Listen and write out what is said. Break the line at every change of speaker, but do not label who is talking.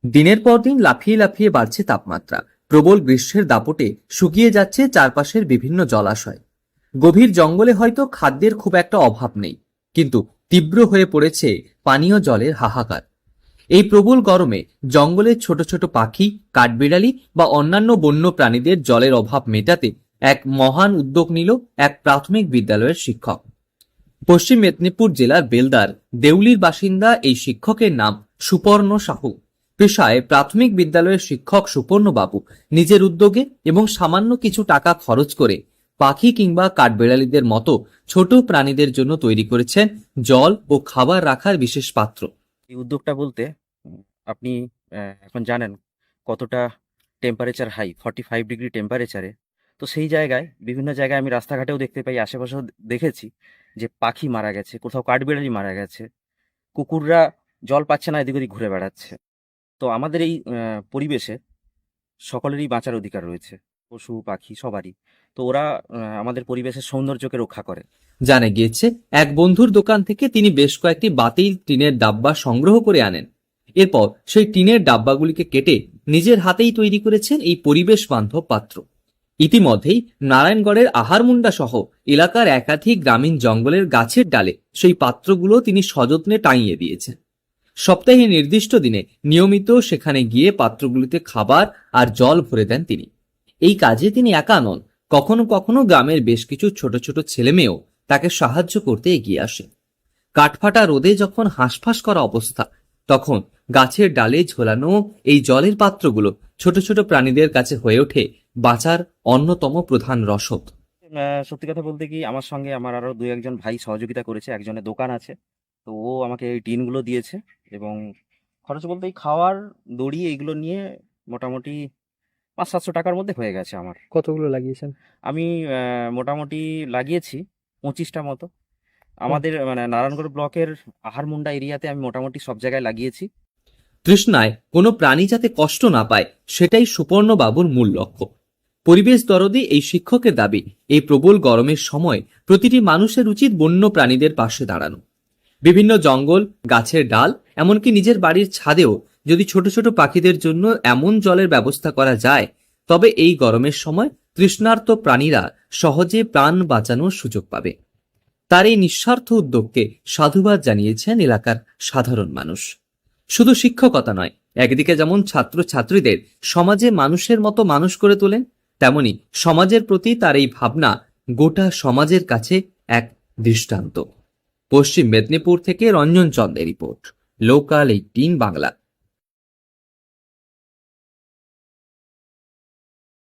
দিনের পর দিন লাফিয়ে লাফিয়ে বাড়ছে তাপমাত্রা। প্রবল গ্রীষ্মের দাপটে শুকিয়ে যাচ্ছে চারপাশের বিভিন্ন জলাশয়। গভীর জঙ্গলে হয়তো খাদ্যের খুব একটা অভাব নেই, কিন্তু তীব্র হয়ে পড়েছে পানীয় জলের হাহাকার। এই প্রবল গরমে জঙ্গলের ছোট ছোট পাখি, কাঠবিড়ালি বা অন্যান্য বন্য প্রাণীদের জলের অভাব মেটাতে এক মহান উদ্যোগ নিল এক প্রাথমিক বিদ্যালয়ের শিক্ষক। পশ্চিম মেদিনীপুর জেলার বেলদার দেউলির বাসিন্দা এই শিক্ষকের নাম সুপর্ণ সাহু। পেশায় প্রাথমিক বিদ্যালয়ের শিক্ষক সুপর্ণ বাবু নিজের উদ্যোগে এবং সামান্য কিছু টাকা খরচ করে পাখি কিংবা কাঠবিড়ালিদের মতো ছোট প্রাণীদের জন্য তৈরি করেছেন জল ও খাবার রাখার বিশেষ পাত্র।
এই উদ্যোগটা বলতে আপনি এখন জানেন কতটা টেম্পারেচার হাই, 45 ডিগ্রি টেম্পারেচারে। তো সেই জায়গায় বিভিন্ন জায়গায় আমি রাস্তাঘাটেও দেখতে পাই, আশেপাশেও দেখেছি যে পাখি মারা গেছে, কোথাও কাঠবিড়ালি মারা গেছে, কুকুররা জল পাচ্ছে না, এদিক ওদিক ঘুরে বেড়াচ্ছে। তো আমাদের এই পরিবেশে সকলেরই বাঁচার অধিকার রয়েছে, পশু পাখি সবারই। তো ওরা আমাদের পরিবেশের সৌন্দর্যকে রক্ষা করে।
জানা গিয়েছে এক বন্ধুর দোকান থেকে তিনি বেশ কয়েকটি বাতিল টিনের ডাব্বা সংগ্রহ করে আনেন। এরপর সেই টিনের ডাব্বাগুলিকে কেটে নিজের হাতেই তৈরি করেছেন এই পরিবেশ বান্ধব পাত্র। ইতিমধ্যেই নারায়ণগড়ের আহারমুন্ডা সহ এলাকার একাধিক গ্রামীণ জঙ্গলের গাছের ডালে সেই পাত্রগুলো তিনি সযত্নে টাঙিয়ে দিয়েছেন। সপ্তাহে নির্দিষ্ট দিনে নিয়মিত সেখানে গিয়ে পাত্রগুলিতে খাবার আর জল ভরে দেন তিনি। এই কাজে তিনি একা নন, কখনো কখনো গ্রামের বেশ কিছু ছোট ছোট ছেলেমেয়েও তাকে সাহায্য করতে এগিয়ে আসে। কাঠফাটা রোদে যখন হাঁসফাঁস করা অবস্থা, তখন গাছের ডালে ঝোলানো এই জলের পাত্রগুলো ছোট ছোট প্রাণীদের কাছে হয়ে ওঠে বাঁচার অন্যতম প্রধান রসদ।
সত্যি কথা বলতে কি, আমার সঙ্গে আমার আরও দু একজন ভাই সহযোগিতা করেছে। একজনের দোকান আছে, তো ও আমাকে এই টিনগুলো দিয়েছে। এবং খরচ বলতে এই খাওয়ার দড়ি এইগুলো নিয়ে মোটামুটি 500-700 টাকার মধ্যে হয়ে গেছে আমার।
কতগুলো লাগিয়েছেন?
আমি মোটামুটি লাগিয়েছি 25টা মতো। আমাদের মানে নারায়ণগড় ব্লকের আহারমুন্ডা এরিয়াতে আমি মোটামুটি সব জায়গায় লাগিয়েছি।
তৃষ্ণায় কোনো প্রাণী যাতে কষ্ট না পায়, সেটাই সুপর্ণবাবুর মূল লক্ষ্য। পরিবেশ দরদি এই শিক্ষকের দাবি, এই প্রবল গরমের সময় প্রতিটি মানুষের উচিত বন্য প্রাণীদের পাশে দাঁড়ানো। বিভিন্ন জঙ্গল, গাছের ডাল, এমনকি নিজের বাড়ির ছাদেও যদি ছোট ছোট পাখিদের জন্য এমন জলের ব্যবস্থা করা যায়, তবে এই গরমের সময় তৃষ্ণার্ত প্রাণীরা সহজে প্রাণ বাঁচানোর সুযোগ পাবে। তার এই নিঃস্বার্থ উদ্যোগকে সাধুবাদ জানিয়েছেন এলাকার সাধারণ মানুষ। শুধু শিক্ষকতা নয়, একদিকে যেমন ছাত্র ছাত্রীদের সমাজে মানুষের মতো মানুষ করে তোলেন, তেমনি সমাজের প্রতি তার এই ভাবনা গোটা সমাজের কাছে এক দৃষ্টান্ত। পশ্চিম মেদিনীপুর থেকে রঞ্জন চন্দের রিপোর্ট, লোকাল 18 বাংলা।